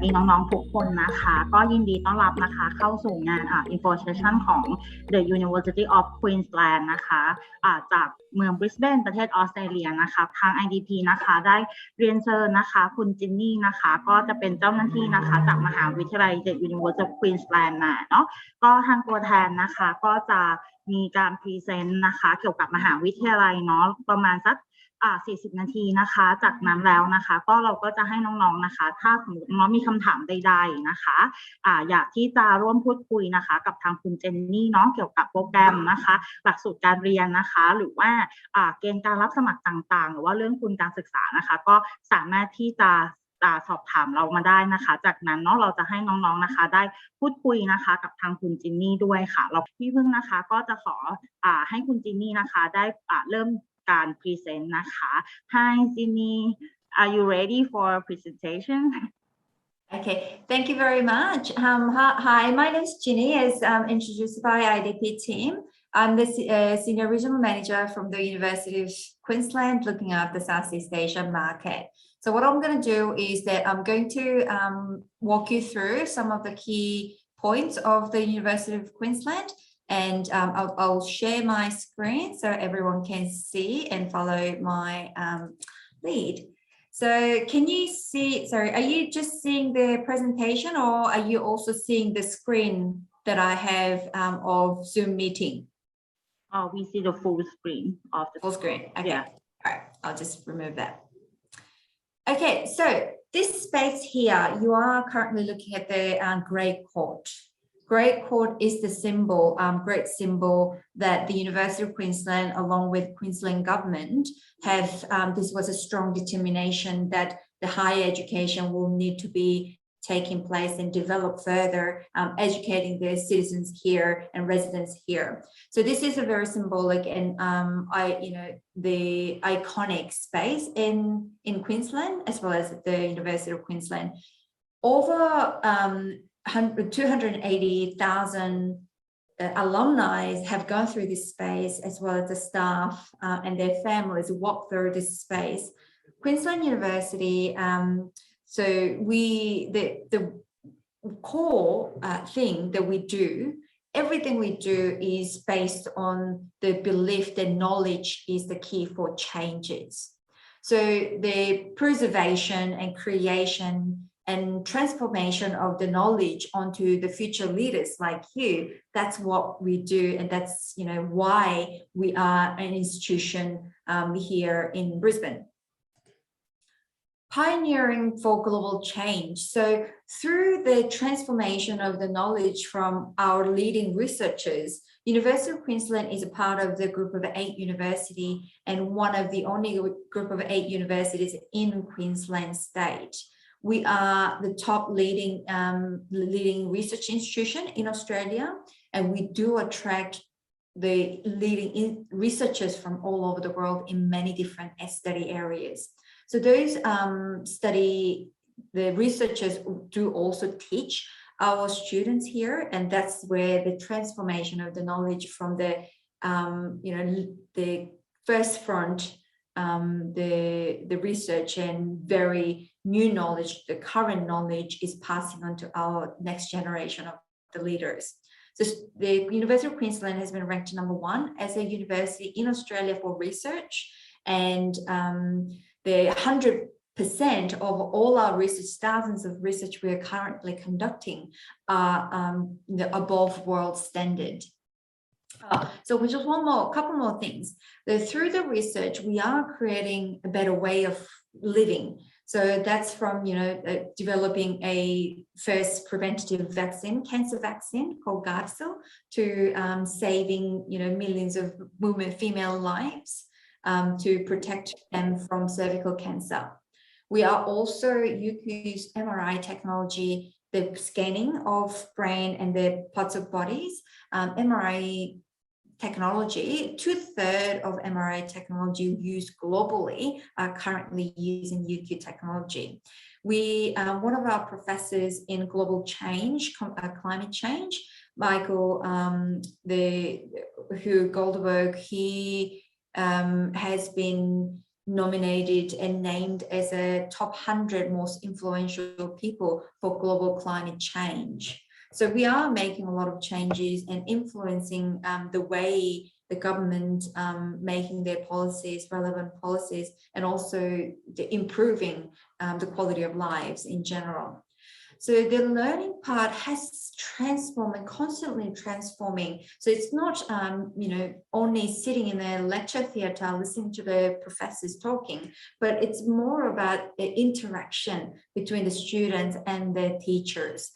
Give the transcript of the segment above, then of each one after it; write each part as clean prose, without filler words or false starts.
ดีน้องๆทุกคนนะคะก็ยินดีต้อนรับนะคะเข้าสู่งาน info session ของ the University of Queensland นะคะจากเมืองบริสเบนประเทศออสเตรเลียนะคะทาง IDP นะคะได้เรียนเชิญนะคะคุณจินนี่นะคะก็จะเป็นเจ้าหน้าที่นะคะจากมหาวิทยาลัย the University of Queensland มาเนาะก็ทางตัวแทนนะคะก็จะมีการพรีเซนต์นะคะเกี่ยวกับมหาวิทยาลัยเนาะประมาณสัก40 นาทีนะคะจากนั้นแล้วนะคะก็เราก็จะให้น้องๆนะคะถ้าสมมติน้องมีคำถามใดๆนะคะอยากที่จะร่วมพูดคุยนะคะกับทางคุณเจนนี่เนาะเกี่ยวกับโปรแกรมนะคะหลักสูตรการเรียนนะคะหรือว่าเกณฑ์การรับสมัครต่างๆหรือว่าเรื่องทุนการศึกษานะคะก็สามารถที่จะสอบถามเรามาได้นะคะจากนั้นเนาะเราจะให้น้องๆนะคะได้พูดคุยนะคะกับทางคุณจินนี่ด้วยค่ะเราพี่พึ่งนะคะก็จะขอให้คุณจินนี่นะคะได้เริ่มการพรีเซนต์นะคะ Hi Ginny, are you ready for a presentation? Okay, thank you very much. Hi, my name is Ginny, as introduced by IDP team. I'm the Senior Regional Manager from the University of Queensland, looking at the Southeast Asia market. So what I'm going to do is that I'm going to walk you through some of the key points of the University of Queensland, and I'll share my screen so everyone can see and follow my lead. So can you see, sorry, are you just seeing the presentation, or are you also seeing the screen that I have of Zoom meeting? Oh, we see the full screen of the full screen. Okay. Yeah. All right, I'll just remove that. Okay, so this space here, you are currently looking at the grey court. Grey court is the symbol, great symbol that the University of Queensland, along with Queensland government, have. This was a strong determination that the higher education will need to be taking place and develop further, educating the citizens here and residents here. So this is a very symbolic and the iconic space in Queensland, as well as the University of Queensland. Over 280,000 alumni have gone through this space, as well as the staff and their families walk through this space. Queensland University, so the core thing that we do, everything we do is based on the belief that knowledge is the key for changes. So the preservation and creation and transformation of the knowledge onto the future leaders like you, that's what we do, and that's why we are an institution here in Brisbane. Pioneering for global change. So through the transformation of the knowledge from our leading researchers, University of Queensland is a part of the group of 8 university and one of the only group of 8 universities in Queensland state. We are the top leading research institution in Australia, and we do attract the leading researchers from all over the world in many different study areas. So those the researchers do also teach our students here, and that's where the transformation of the knowledge from the the first front, the research and very new knowledge, the current knowledge is passing on to our next generation of the leaders. So the University of Queensland has been ranked #1 as a university in Australia for research, and the 100% of all our research, thousands of research we are currently conducting are above world standard. So we just couple more things. Through the research, we are creating a better way of living. So that's from developing a first preventative vaccine, cancer vaccine called Gardasil, to saving millions of women, female lives, to protect them from cervical cancer. We are also use MRI technology, the scanning of brain and the parts of bodies. MRI technology, 2/3 of MRI technology used globally are currently using UQ technology. We, one of our professors in global change, climate change, Michael, Goldberg, he has been nominated and named as a top 100 most influential people for global climate change. So we are making a lot of changes and influencing the way the government making their policies, relevant policies, and also improving the quality of lives in general. So the learning part has transformed and constantly transforming. So it's not, only sitting in a lecture theatre listening to the professors talking, but it's more about the interaction between the students and the teachers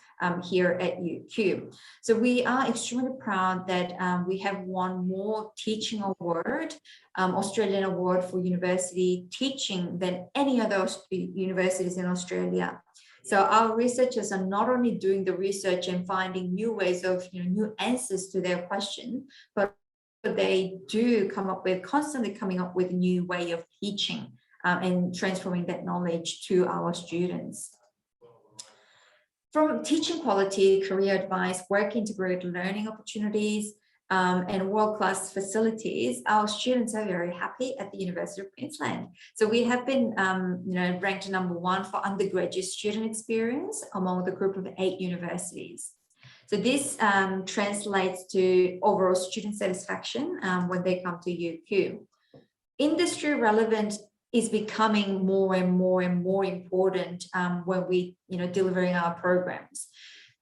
here at UQ. So we are extremely proud that we have won more teaching award, Australian award for university teaching than any other universities in Australia. So our researchers are not only doing the research and finding new ways of, new answers to their question, but they do constantly coming up with a new way of teaching and transforming that knowledge to our students. From teaching quality, career advice, work integrated learning opportunities, and world-class facilities, our students are very happy at the University of Queensland. So we have been, ranked #1 for undergraduate student experience among the group of 8 universities. So this translates to overall student satisfaction when they come to UQ. Industry relevant is becoming more and more and more important when we, delivering our programs.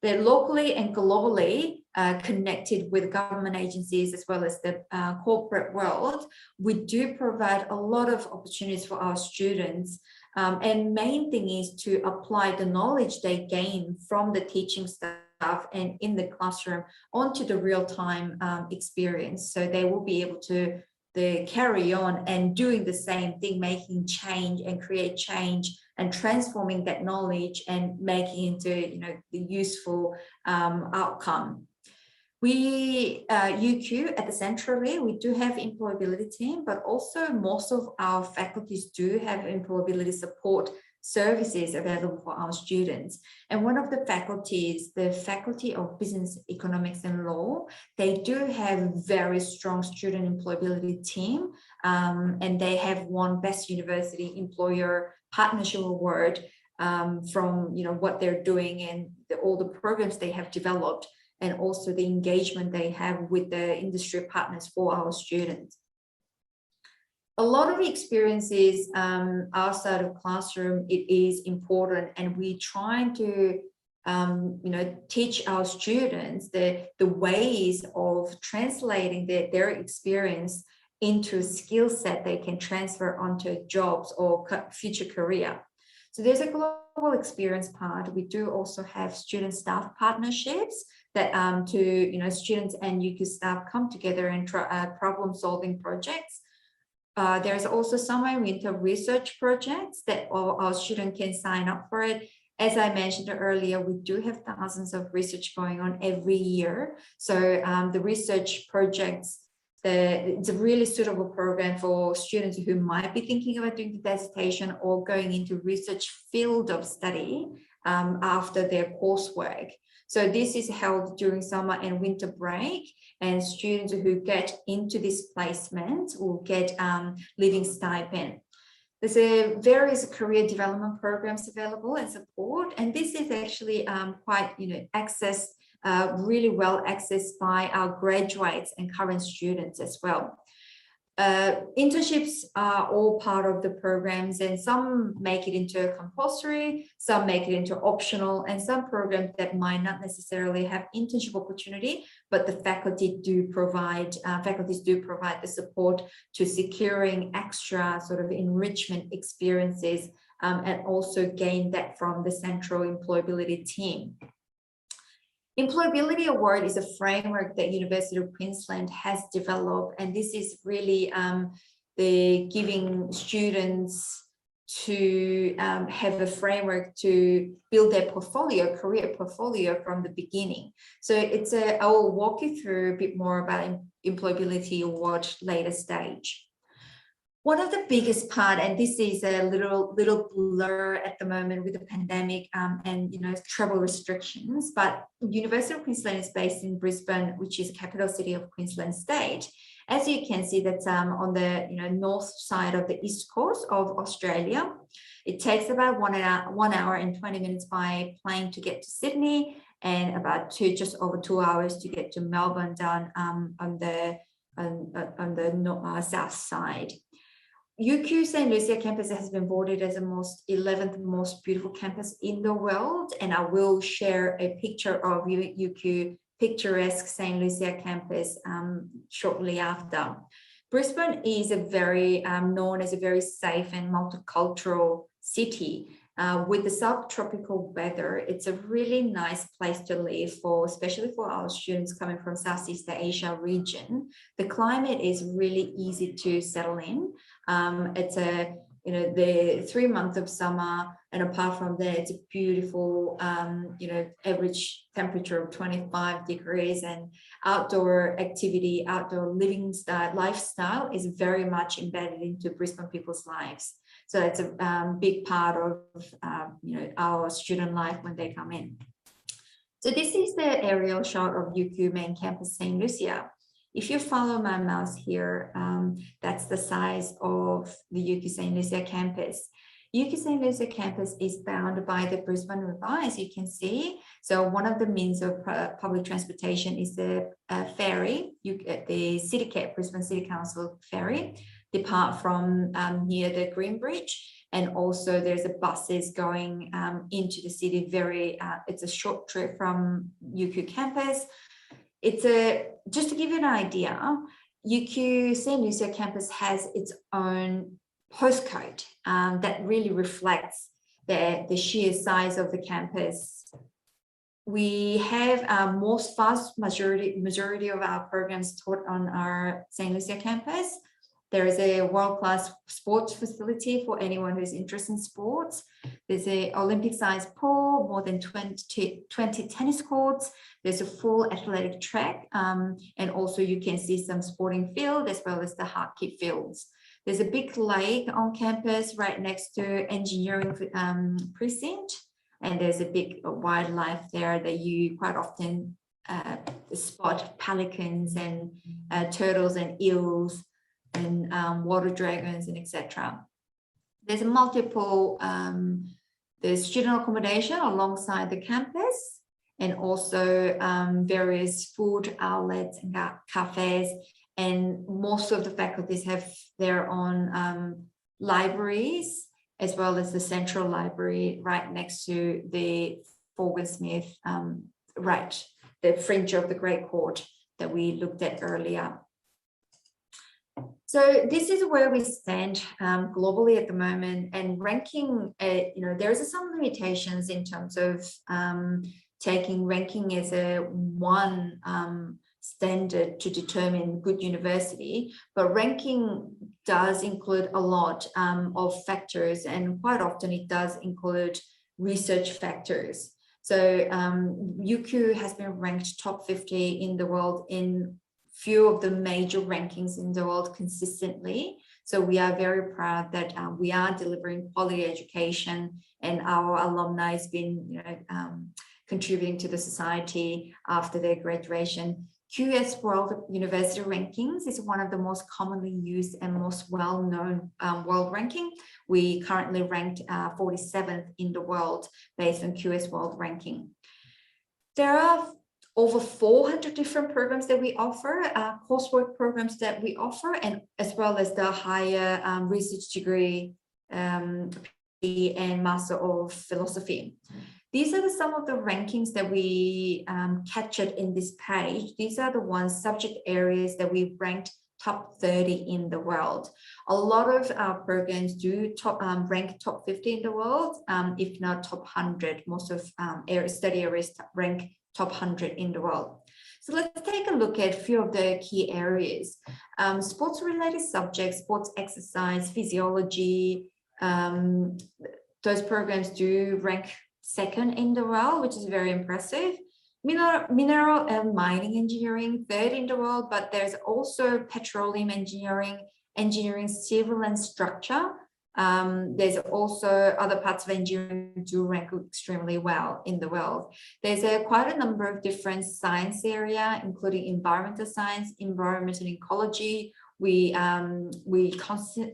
They're locally and globally connected with government agencies as well as the corporate world. We do provide a lot of opportunities for our students. And main thing is to apply the knowledge they gain from the teaching staff and in the classroom onto the real-time experience. So they will be able to carry on and doing the same thing, making change and create change and transforming that knowledge and making into, the useful outcome. We, UQ at the centrally, we do have employability team, but also most of our faculties do have employability support services available for our students. And one of the faculties, the Faculty of Business, Economics and Law, they do have very strong student employability team, and they have won Best University Employer Partnership Award from what they're doing and all the programs they have developed, and also the engagement they have with the industry partners for our students. A lot of experiences outside of classroom, it is important, and we try to teach our students the ways of translating their experience into a skill set they can transfer onto jobs or future career. So there's a global experience part. We do also have student staff partnerships that students and UQ staff come together and try problem solving projects. There's also summer and winter research projects that our students can sign up for it. As I mentioned earlier, we do have thousands of research going on every year. So the research projects, it's a really suitable program for students who might be thinking about doing the dissertation or going into research field of study after their coursework. So this is held during summer and winter break, and students who get into this placement will get living stipend. There's various career development programs available and support, and this is actually quite accessed, really well accessed by our graduates and current students as well. Internships are all part of the programs, and some make it into compulsory, some make it into optional, and some programs that might not necessarily have internship opportunity, but the faculties do provide the support to securing extra sort of enrichment experiences, and also gain that from the central employability team. Employability Award is a framework that University of Queensland has developed, and this is really the giving students to have a framework to build their portfolio, career portfolio from the beginning. So I will walk you through a bit more about Employability Award later stage. One of the biggest part, and this is a little blur at the moment with the pandemic and travel restrictions, but University of Queensland is based in Brisbane, which is the capital city of Queensland state. As you can see, that's on the north side of the east coast of Australia. It takes about 1 hour and 20 minutes by plane to get to Sydney, and about just over 2 hours to get to Melbourne down on the south side. UQ St. Lucia campus has been voted as the 11th most beautiful campus in the world, and I will share a picture of UQ picturesque St. Lucia campus shortly after. Brisbane is known as a very safe and multicultural city. With the subtropical weather, it's a really nice place to live especially for our students coming from Southeast Asia region. The climate is really easy to settle in. It's the 3 months of summer, and apart from that, it's a beautiful, average temperature of 25 degrees, and outdoor activity, outdoor lifestyle is very much embedded into Brisbane people's lives. So it's a big part of our student life when they come in. So this is the aerial shot of UQ main campus St. Lucia. If you follow my mouse here, that's the size of the UQ St. Lucia campus. UQ St. Lucia campus is bounded by the Brisbane River, as you can see. So one of the means of public transportation is the ferry, the Brisbane City Council ferry, depart from near the Green Bridge, and also there's buses going into the city. It's a short trip from UQ campus. Just to give you an idea, UQ St. Lucia campus has its own postcode that really reflects the sheer size of the campus. We have vast majority of our programs taught on our St. Lucia campus. There is a world-class sports facility for anyone who's interested in sports. There's an Olympic-sized pool, more than 20 tennis courts. There's a full athletic track, and also you can see some sporting field as well as the hockey fields. There's a big lake on campus right next to engineering precinct, and there's a big wildlife there that you quite often spot pelicans and turtles and eels and water dragons and etc. There's multiple there's student accommodation alongside the campus, and also various food outlets and cafes, and most of the faculties have their own libraries, as well as the central library right next to the Forgan Smith, the fringe of the Great Court that we looked at earlier. So this is where we stand globally at the moment, and ranking, there is some limitations in terms of taking ranking as one standard to determine good university, but ranking does include a lot of factors, and quite often it does include research factors. So UQ has been ranked top 50 in the world in few of the major rankings in the world consistently. So we are very proud that we are delivering quality education, and our alumni has been contributing to the society after their graduation. QS World University Rankings is one of the most commonly used and most well-known world ranking. We currently ranked 47th in the world based on QS World Ranking. There are over 400 different programs that we offer, coursework programs that we offer, and as well as the higher research degree PhD and Master of Philosophy. These are some of the rankings that we captured in this page. These are the subject areas that we ranked top 30 in the world. A lot of our programs do rank top 50 in the world, if not top 100. Most of study areas rank top 100 in the world. So let's take a look at a few of the key areas. Sports related subjects, sports exercise, physiology, those programs do rank second in the world, which is very impressive. Mineral and mining engineering, third in the world, but there's also petroleum engineering engineering, civil and structure. There's also other parts of engineering do rank extremely well in the world. There's quite a number of different science area, including environmental science, environmental ecology. We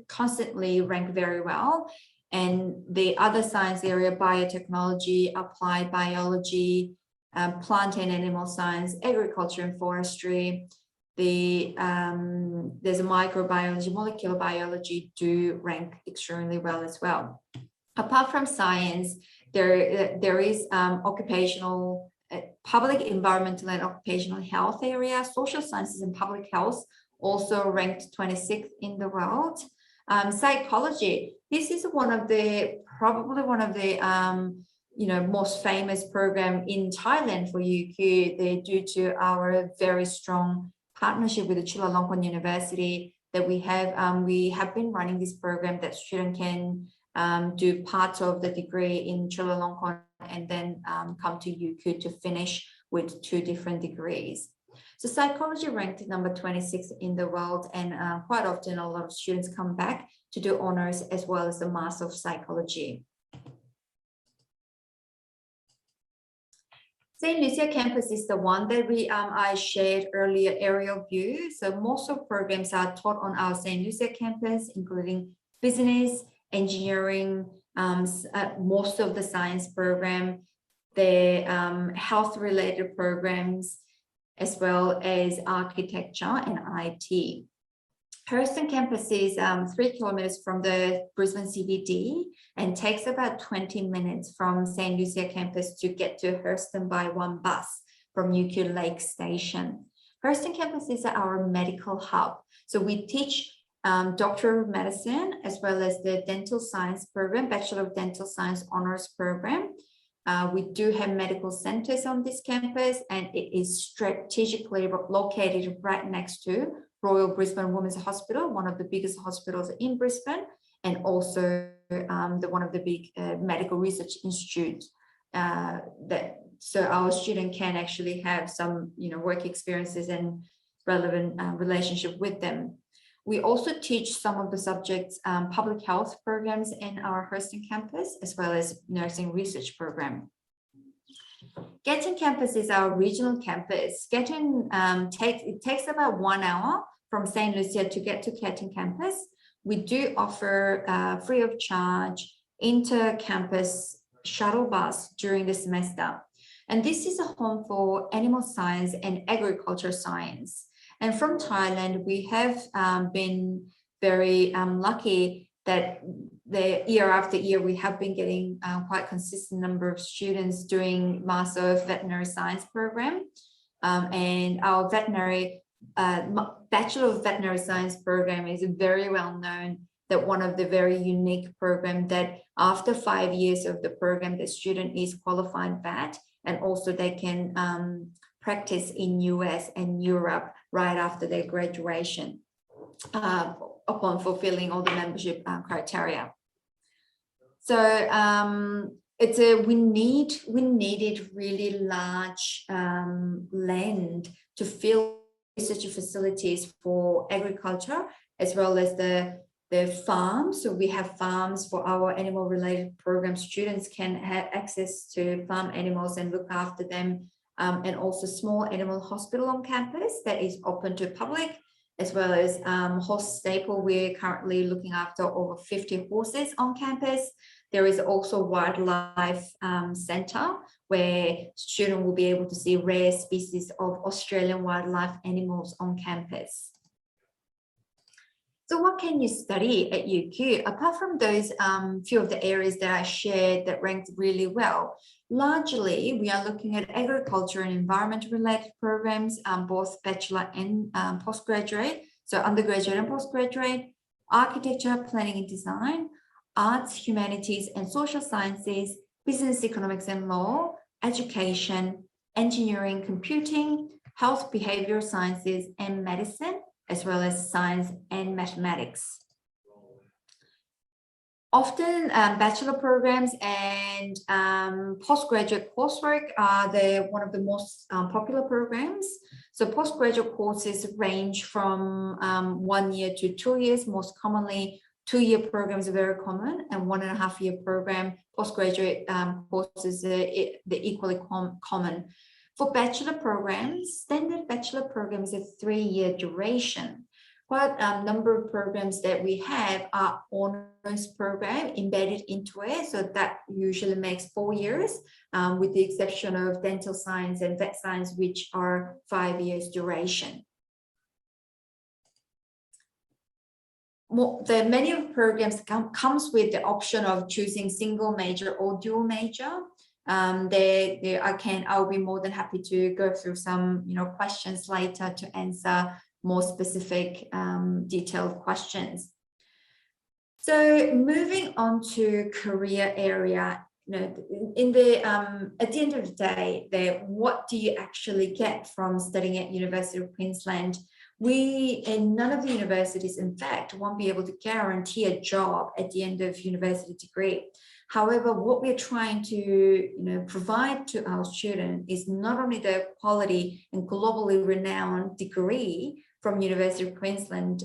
constantly rank very well. And the other science area, biotechnology, applied biology, plant and animal science, agriculture and forestry. There's a microbiology, molecular biology do rank extremely well as well. Apart from science, there is occupational, public, environmental and occupational health area, social sciences and public health also ranked 26th in the world. Psychology, this is probably one of the most famous program in Thailand for UQ. They're due to our very strong partnership with the Chulalongkorn University that we have been running this program that students can do part of the degree in Chulalongkorn and then come to UQ to finish with 2 different degrees. So psychology ranked number 26 in the world, and quite often a lot of students come back to do honors as well as the Master of Psychology. St. Lucia campus is the one that I shared earlier, aerial view. So most of programs are taught on our St. Lucia campus, including business, engineering, most of the science program, the health-related programs, as well as architecture and IT. Hurston campus is 3 kilometers from the Brisbane CBD and takes about 20 minutes from St. Lucia campus to get to Hurston by 1 bus from UQ Lake Station. Hurston campus is our medical hub. So we teach Doctor of Medicine as well as the dental science program, Bachelor of Dental Science honors program. We do have medical centers on this campus, and it is strategically located right next to Royal Brisbane Women's Hospital, one of the biggest hospitals in Brisbane, and also one of the big medical research institutes so our student can actually have some work experiences and relevant relationship with them. We also teach some of the subjects, public health programs in our Hurston campus, as well as nursing research program. Gatton campus is our regional campus. Gatton takes about 1 hour from St. Lucia to get to Gatton campus. We do offer free of charge inter-campus shuttle bus during the semester. And this is a home for animal science and agriculture science. And from Thailand, we have been very lucky that the year after year, we have been getting quite consistent number of students doing Master of Veterinary Science program. And our veterinary Bachelor of Veterinary Science program is very well known, that one of the very unique program that after 5 years of the program, the student is qualified vet, and also they can practice in US and Europe right after their graduation upon fulfilling all the membership criteria. So we needed really large land to fill research facilities for agriculture, as well as the farms. So we have farms for our animal related programs. Students can have access to farm animals and look after them, and also small animal hospital on campus that is open to public, as well as horse stable. We're currently looking after over 50 horses on campus. There is also wildlife center where students will be able to see rare species of Australian wildlife animals on campus. So what can you study at UQ? Apart from those few of the areas that I shared that ranked really well, largely we are looking at agriculture and environment related programs, both bachelor and postgraduate, so undergraduate and postgraduate, architecture, planning and design, arts, humanities and social sciences, business, economics and law, education, engineering, computing, health, behavioral sciences and medicine, as well as science and mathematics. Often bachelor programs and postgraduate coursework are one of the most popular programs. So postgraduate courses range from 1 year to 2 years. Most commonly, 2-year programs are very common, and 1.5-year program postgraduate courses are equally common. For bachelor programs, standard bachelor program is a 3-year duration. Quite a number of programs that we have are honors program embedded into it. So that usually makes 4 years, with the exception of dental science and vet science, which are 5 years duration. Many of the programs comes with the option of choosing single major or dual major. I'll be more than happy to go through some questions later to answer more specific detailed questions. So moving on to career area, at the end of the day, what do you actually get from studying at University of Queensland? None of the universities, in fact, won't be able to guarantee a job at the end of university degree. However, what we're trying to provide to our students is not only the quality and globally renowned degree from University of Queensland,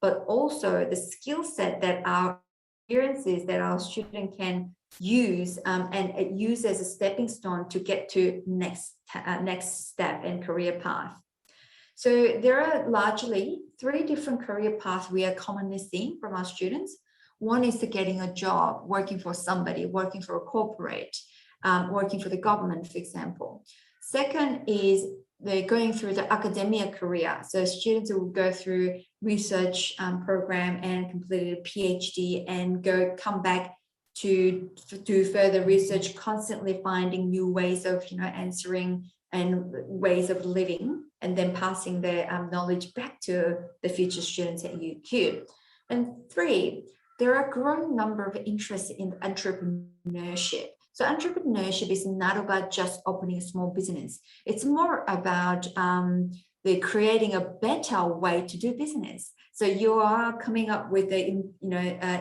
but also the skill set that our experiences that our student can use and use as a stepping stone to get to next step and career path. So there are largely 3 different career paths we are commonly seeing from our students. One is to getting a job, working for somebody, working for a corporate, working for the government, for example. Second is they're going through the academia career. So students will go through research program and completed a PhD and come back to do further research, constantly finding new ways of answering and ways of living, and then passing their knowledge back to the future students at UQ. And 3, there are a growing number of interests in entrepreneurship. So entrepreneurship is not about just opening a small business. It's more about creating a better way to do business. So you are coming up with an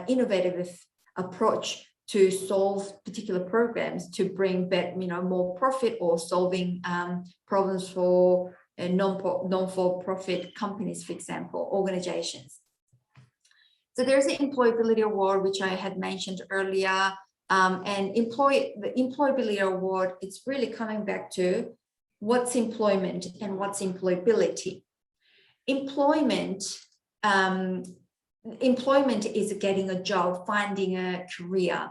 innovative approach to solve particular programs to bring back more profit, or solving problems for non-for-profit companies, for example, organizations. So there's the employability award, which I had mentioned earlier. And the employability award, it's really coming back to what's employment and what's employability. Employment is getting a job, finding a career.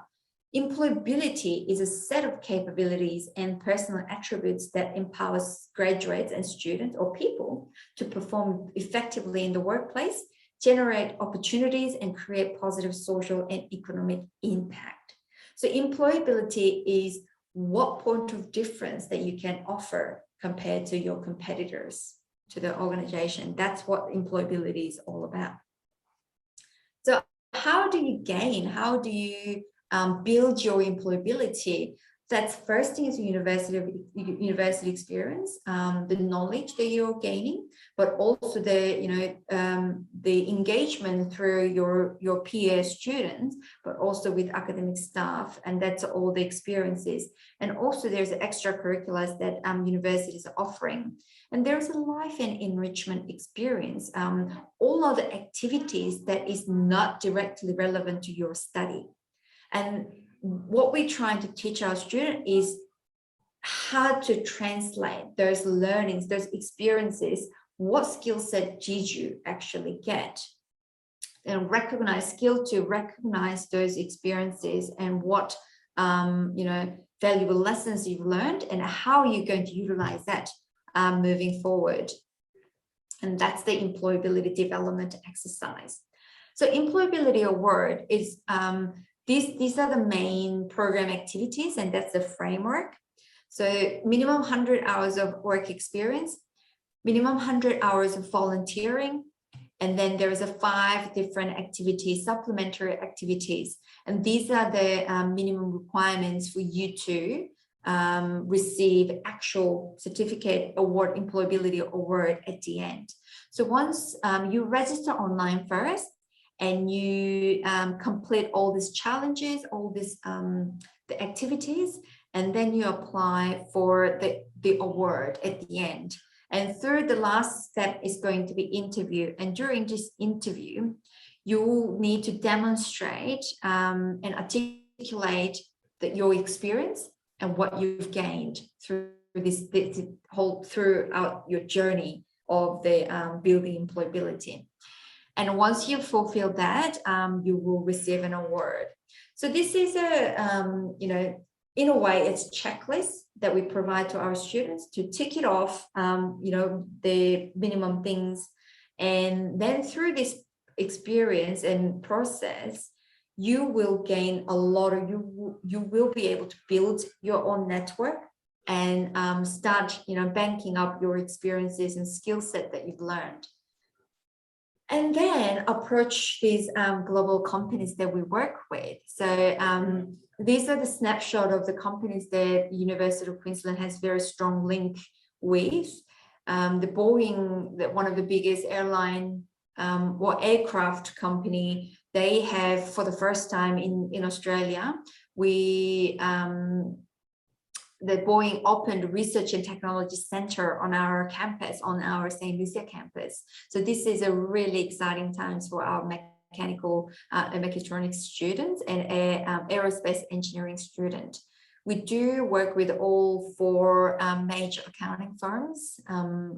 Employability is a set of capabilities and personal attributes that empowers graduates and students or people to perform effectively in the workplace, generate opportunities, and create positive social and economic impact. So employability is what point of difference that you can offer compared to your competitors, to the organization. That's what employability is all about. So how do you build your employability? That's first thing is university experience, the knowledge that you're gaining, but also the engagement through your peer students, but also with academic staff, and that's all the experiences. And also there's extracurriculars that universities are offering, and there's a life and enrichment experience, all of the activities that is not directly relevant to your study. And what we're trying to teach our students is how to translate those learnings, those experiences, what skill set did you actually get, and recognize those experiences and what valuable lessons you've learned, and how you're going to utilize that moving forward. And that's the employability development exercise. So employability award is these are the main program activities, and that's the framework. So minimum 100 hours of work experience, minimum 100 hours of volunteering, and then there is 5 different activities, supplementary activities. And these are the minimum requirements for you to receive actual certificate award, employability award at the end. So once you register online first, and you complete all these challenges, all these the activities, and then you apply for the award at the end. And third, the last step is going to be interview. And during this interview, you need to demonstrate and articulate your experience and what you've gained through this whole throughout your journey of the building employability. And once you fulfill that, you will receive an award. So this is a, you know, in a way, it's a checklist that we provide to our students to tick it off, you know, the minimum things. And then through this experience and process, you will gain a lot of, you will be able to build your own network and start, you know, banking up your experiences and skill set that you've learned. And then approach these global companies that we work with. So these are the snapshot of the companies that the University of Queensland has very strong link with. The Boeing, one of the biggest airline or aircraft company, they have, for the first time in Australia, the Boeing opened Research and Technology Center on our campus, on our St. Lucia campus. So this is a really exciting times for our mechanical and mechatronics students and aerospace engineering student. We do work with all 4 major accounting firms,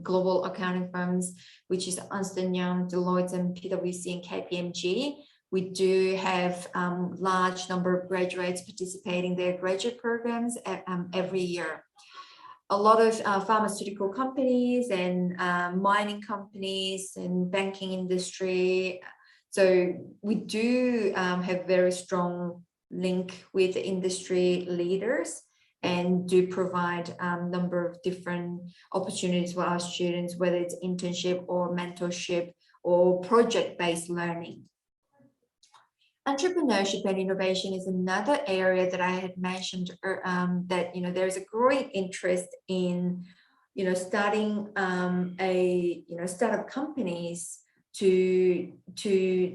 global accounting firms, which is Ernst & Young, Deloitte, and PwC and KPMG. We do have large number of graduates participating in their graduate programs every year. A lot of pharmaceutical companies and mining companies and banking industry. So we do have very strong link with industry leaders and do provide a number of different opportunities for our students, whether it's internship or mentorship or project-based learning. Entrepreneurship and innovation is another area that I had mentioned that, you know, there's a growing interest in, you know, starting startup companies to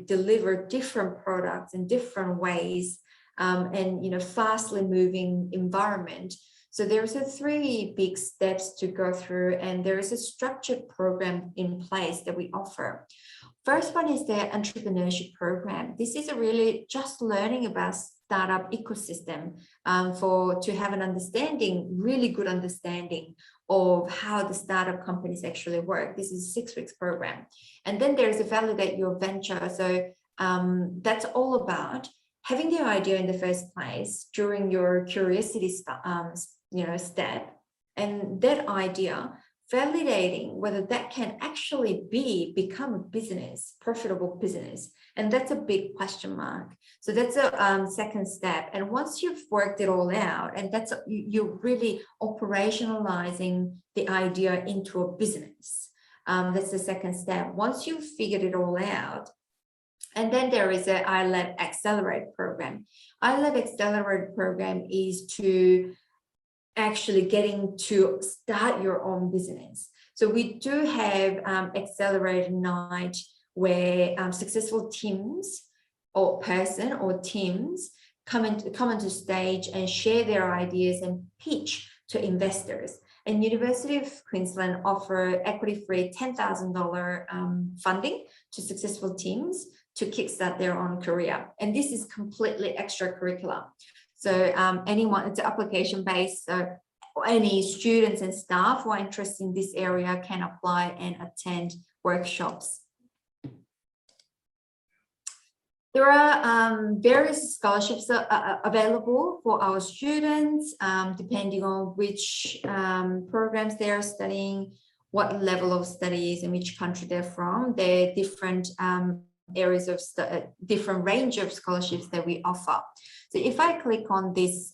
deliver different products in different ways and, you know, fastly moving environment. So there's 3 big steps to go through, and there is a structured program in place that we offer. First one is the entrepreneurship program. This is really just learning about startup ecosystem to have an understanding, really good understanding of how the startup companies actually work. This is a 6 weeks program. And then there's a validate your venture. So that's all about having the idea in the first place during your curiosity step, and that idea validating whether that can actually become a business, profitable business. And that's a big question mark. So that's a second step. And once you've worked it all out, and that's you're really operationalizing the idea into a business. That's the second step. Once you've figured it all out, and then there is a 𝐈𝐧𝐿 Accelerate program. 𝐈𝐧𝐿 Accelerate program is to actually getting to start your own business. So we do have accelerated night where successful teams or person or teams come into stage and share their ideas and pitch to investors. And University of Queensland offer equity-free $10,000 funding to successful teams to kickstart their own career. And this is completely extracurricular. So anyone, it's application-based, so any students and staff who are interested in this area can apply and attend workshops. There are various scholarships available for our students, depending on which programs they are studying, what level of studies and which country they're from. There are different areas of different range of scholarships that we offer. So if I click on this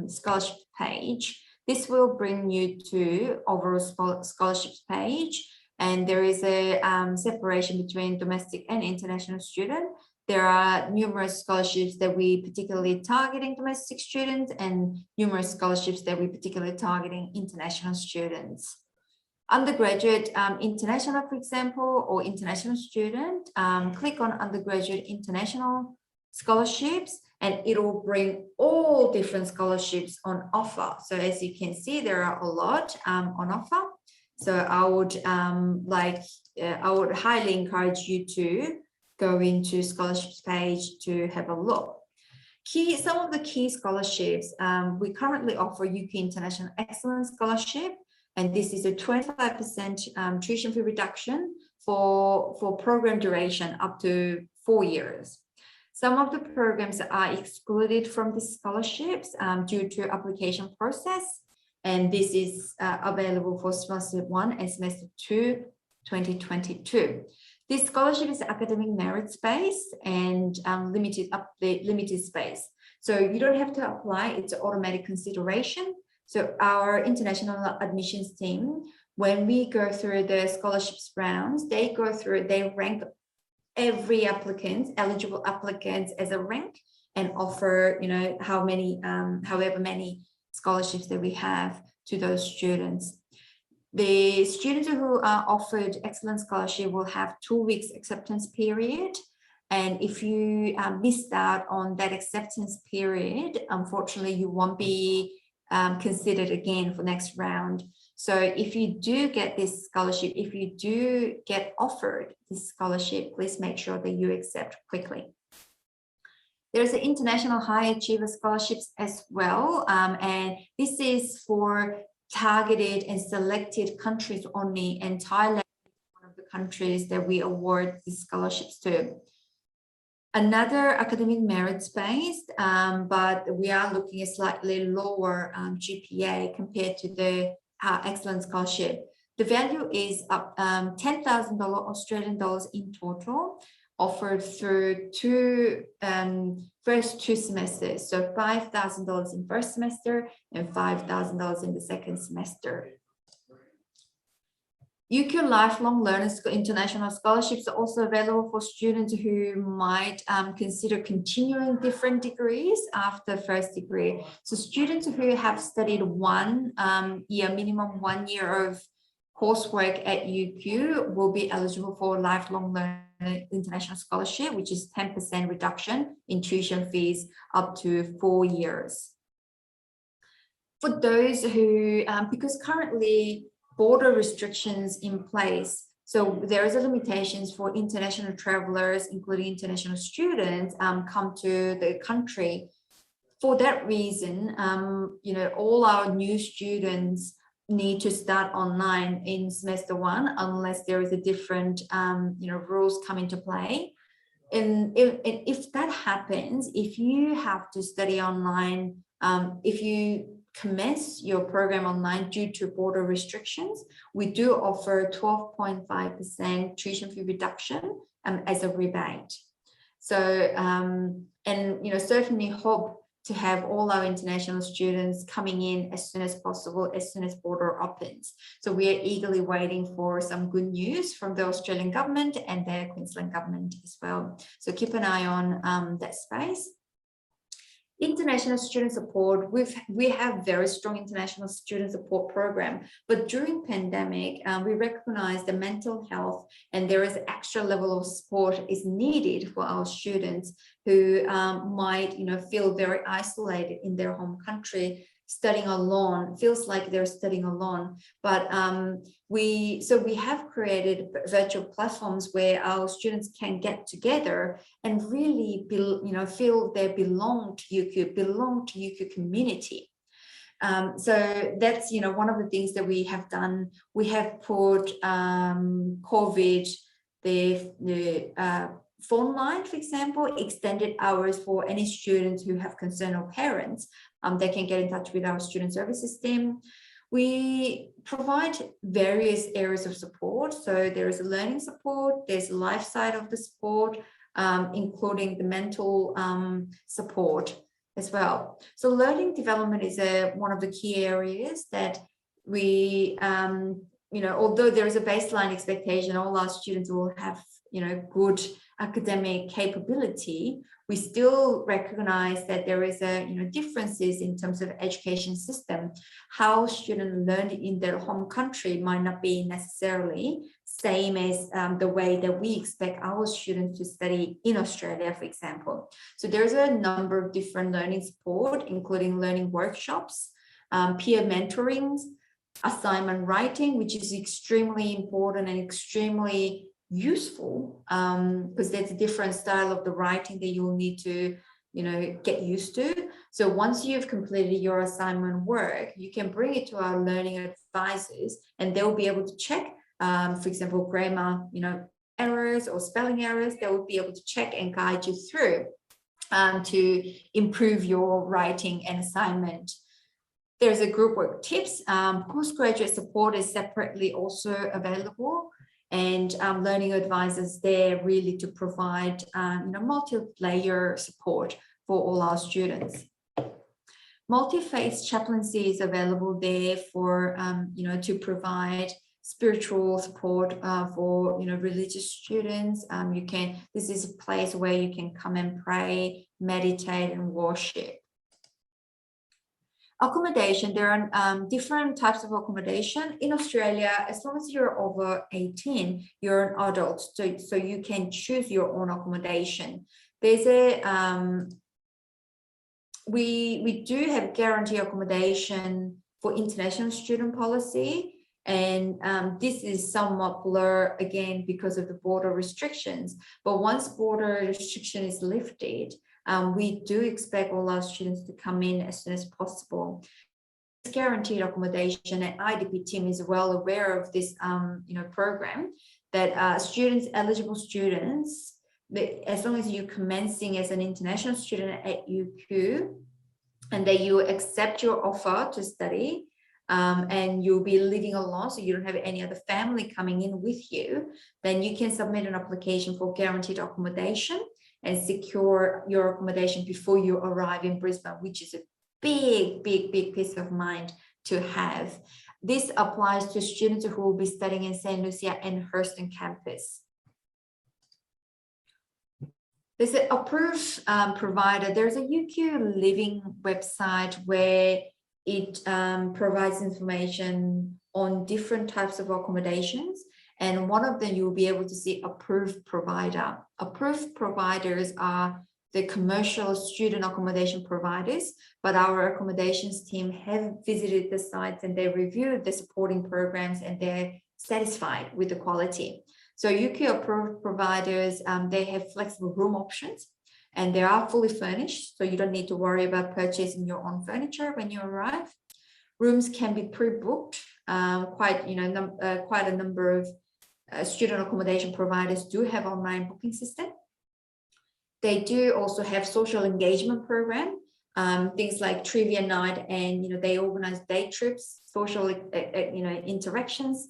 scholarship page, this will bring you to overall scholarships page, and there is a separation between domestic and international student. There are numerous scholarships that we particularly targeting domestic students and numerous scholarships that we particularly targeting international students. Undergraduate international, for example, or international student, click on undergraduate international scholarships, and it will bring all different scholarships on offer. So as you can see, there are a lot on offer. So I would highly encourage you to go into scholarships page to have a look. Some of the key scholarships, we currently offer UK International Excellence Scholarship, and this is a 25% tuition fee reduction for program duration up to 4 years. Some of the programs are excluded from the scholarships due to application process, and this is available for semester 1 and semester 2, 2022. This scholarship is academic merit space and limited space. So you don't have to apply, it's an automatic consideration. So our international admissions team, when we go through the scholarships rounds, they rank every applicant, eligible applicants as a rank, and offer, however many scholarships that we have to those students. The students who are offered excellent scholarship will have 2 weeks acceptance period. And if you missed out on that acceptance period, unfortunately, you won't be considered again for next round. So if you do get this scholarship, if you do get offered this scholarship, please make sure that you accept quickly. There's an international high achiever scholarships as well. And this is for targeted and selected countries only, and Thailand is one of the countries that we award these scholarships to. Another academic merit based, but we are looking at slightly lower GPA compared to the excellent scholarship. The value is up $10,000 Australian dollars in total, offered through first 2 semesters. So $5,000 in first semester and $5,000 in the second semester. UQ Lifelong Learners International Scholarships are also available for students who might consider continuing different degrees after first degree. So students who have studied minimum 1 year of coursework at UQ will be eligible for Lifelong Learner International Scholarship, which is 10% reduction in tuition fees up to 4 years. For those who, because currently border restrictions in place, so there is a limitations for international travelers, including international students, come to the country. For that reason, all our new students need to start online in semester 1 unless there is a different rules come into play. And if that happens, if you have to study online, if you commence your program online due to border restrictions, we do offer 12.5% tuition fee reduction as a rebate. So certainly hope to have all our international students coming in as soon as possible, as soon as border opens. So we are eagerly waiting for some good news from the Australian government and the Queensland government as well. So keep an eye on that space. International student support, we have very strong international student support program, but during pandemic, we recognize the mental health and there is extra level of support is needed for our students who might feel very isolated in their home country, studying alone, feels like they're studying alone. But we have created virtual platforms where our students can get together and really feel they belong to UQ community. So that's one of the things that we have done. We have put COVID, the phone line, for example, extended hours for any students who have concern or parents. They can get in touch with our student services team. We provide various areas of support. So there is a learning support, there's a life side of the support, including the mental support as well. So learning development is one of the key areas that we although there is a baseline expectation, all our students will have, good academic capability, we still recognize that there is differences in terms of education system. How students learn in their home country might not be necessarily same as the way that we expect our students to study in Australia, for example. So there's a number of different learning support, including learning workshops, peer mentoring, assignment writing, which is extremely important and extremely useful, because there's a different style of the writing that you'll need to get used to. So once you've completed your assignment work, you can bring it to our learning advisors, and they'll be able to check, for example, grammar errors or spelling errors. They will be able to check and guide you through to improve your writing and assignment. There's a group work tips. Postgraduate support is separately also available, and learning advisors there really to provide multi-layer support for all our students. Multi-faith chaplaincy is available there for to provide spiritual support for religious students. This is a place where you can come and pray, meditate, and worship. Accommodation, there are different types of accommodation in Australia. As long as you're over 18, you're an adult, so you can choose your own accommodation. There's we do have guaranteed accommodation for international student policy, and this is somewhat blurred again because of the border restrictions. But once border restriction is lifted, we do expect all our students to come in as soon as possible. It's guaranteed accommodation, and IDP team is well aware of this program, that eligible students, as long as you're commencing as an international student at UQ, and that you accept your offer to study, and you'll be living alone, so you don't have any other family coming in with you, then you can submit an application for guaranteed accommodation and secure your accommodation before you arrive in Brisbane, which is a big peace of mind to have. This applies to students who will be studying in St. Lucia and Hurston campus. There's an approved provider. There's a UQ Living website where it provides information on different types of accommodations. And one of them, you'll be able to see approved provider. Approved providers are the commercial student accommodation providers, but our accommodations team have visited the sites and they reviewed the supporting programs and they're satisfied with the quality. So UK approved providers, they have flexible room options and they are fully furnished, so you don't need to worry about purchasing your own furniture when you arrive. Rooms can be pre-booked. Quite a number of student accommodation providers do have online booking system. They do also have social engagement program, things like trivia night, and they organize day trips, social interactions,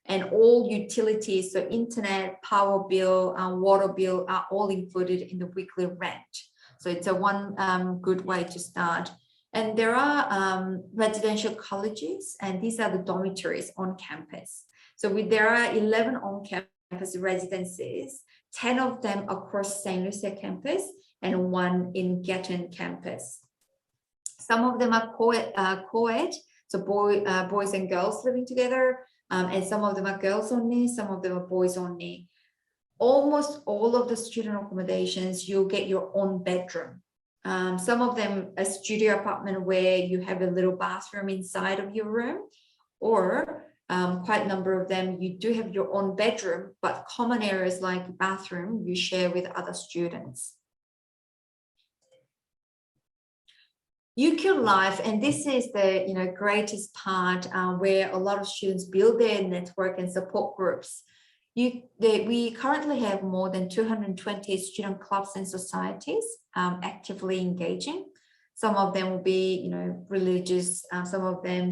and all utilities, so internet, power bill, water bill are all included in the weekly rent. So it's a one good way to start. And there are residential colleges, and these are the dormitories on campus. So there are 11 on-campus residences, 10 of them across St. Lucia campus and 1 in Gatton campus. Some of them are co-ed, so boys and girls living together, and some of them are girls only, some of them are boys only. Almost all of the student accommodations, you'll get your own bedroom. Some of them a studio apartment where you have a little bathroom inside of your room, or quite a number of them, you do have your own bedroom, but common areas like bathroom, you share with other students. UQ Life, and this is the greatest part where a lot of students build their network and support groups. We currently have more than 220 student clubs and societies actively engaging. Some of them will be religious, some of them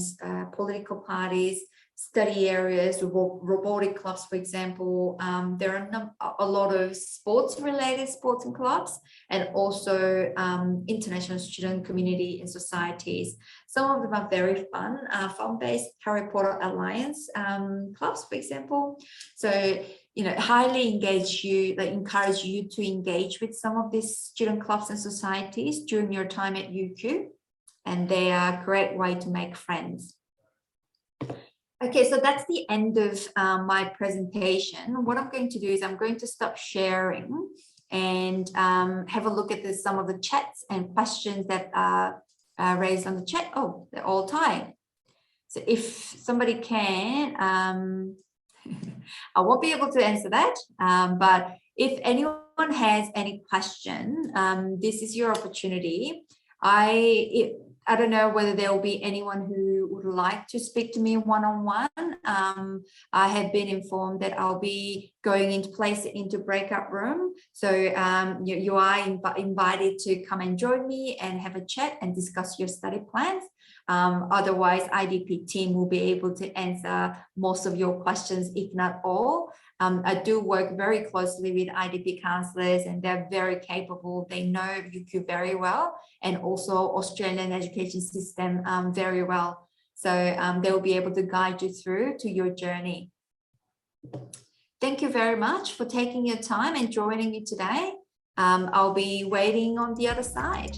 political parties, study areas, robotic clubs, for example. There are a lot of sports-related sports and clubs, and also international student community and societies. Some of them are very fun, fun-based Harry Potter Alliance clubs, for example. So, highly encourage you to engage with some of these student clubs and societies during your time at UQ, and they are a great way to make friends. Okay, so that's the end of my presentation. What I'm going to do is I'm going to stop sharing and have a look at some of the chats and questions that are raised on the chat. Oh, they're all tied. So if somebody can, I won't be able to answer that, but if anyone has any question, this is your opportunity. I don't know whether there will be anyone who would like to speak to me one-on-one. I have been informed that I'll be going into breakout room. So you are invited to come and join me and have a chat and discuss your study plans. Otherwise, IDP team will be able to answer most of your questions, if not all. I do work very closely with IDP counselors, and they're very capable. They know UQ very well, and also Australian education system very well. So they will be able to guide you through to your journey. Thank you very much for taking your time and joining me today. I'll be waiting on the other side.